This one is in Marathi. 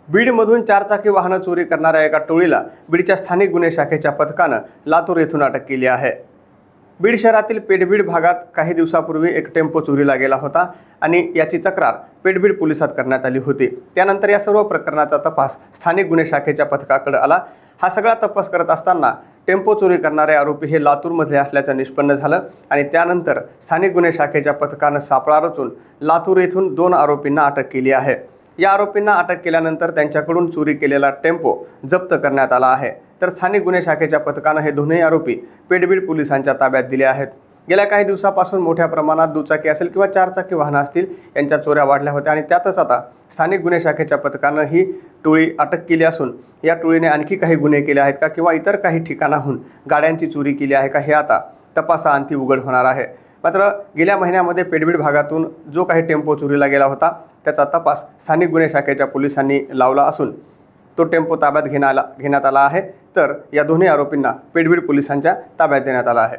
बीडमधून चारचाकी वाहनं चोरी करणाऱ्या एका टोळीला बीडच्या स्थानिक गुन्हे शाखेच्या पथकानं लातूर येथून अटक केली आहे। बीड शहरातील पेठबीड भागात काही दिवसापूर्वी एक टेम्पो चोरीला गेला होता आणि याची तक्रार पेठबीड पोलिसात करण्यात आली होती। त्यानंतर या सर्व प्रकरणाचा तपास स्थानिक गुन्हे शाखेच्या पथकाकडे आला। हा सगळा तपास करत असताना टेम्पो चोरी करणारे आरोपी हे लातूरमधले असल्याचं निष्पन्न झालं आणि त्यानंतर स्थानिक गुन्हे शाखेच्या पथकानं सापळा रचून लातूर येथून 2 आरोपींना अटक केली आहे। या आरोपींना अटक केल्यानंतर त्यांच्याकडून चोरी केलेला टेम्पो जप्त करण्यात आला आहे। तर स्थानिक गुन्हे शाखेच्या पथकानं हे दोन्ही आरोपी पेठबीड पोलिसांच्या ताब्यात दिले आहेत। गेल्या काही दिवसापासून मोठ्या प्रमाणात दुचाकी असेल किंवा चारचाकी वाहनं असतील यांच्या चोऱ्या वाढल्या होत्या आणि त्यातच आता स्थानिक गुन्हे शाखेच्या पथकानं ही टोळी अटक केली असून या टोळीने आणखी काही गुन्हे केले आहेत का किंवा इतर काही ठिकाणाहून गाड्यांची चोरी केली आहे का हे आता तपासाअंती उघड होणार आहे। मात्र गेल्या महिन्यामध्ये पेठबीड भागातून जो काही टेम्पो चोरीला गेला होता त्याचा तपास स्थानिक गुन्हे शाखेच्या पोलिसांनी लावला असून तो टेम्पो ताब्यात घेण्यात आला आहे। तर या दोन्ही आरोपींना पेठबीड पोलिसांच्या ताब्यात देण्यात आला आहे।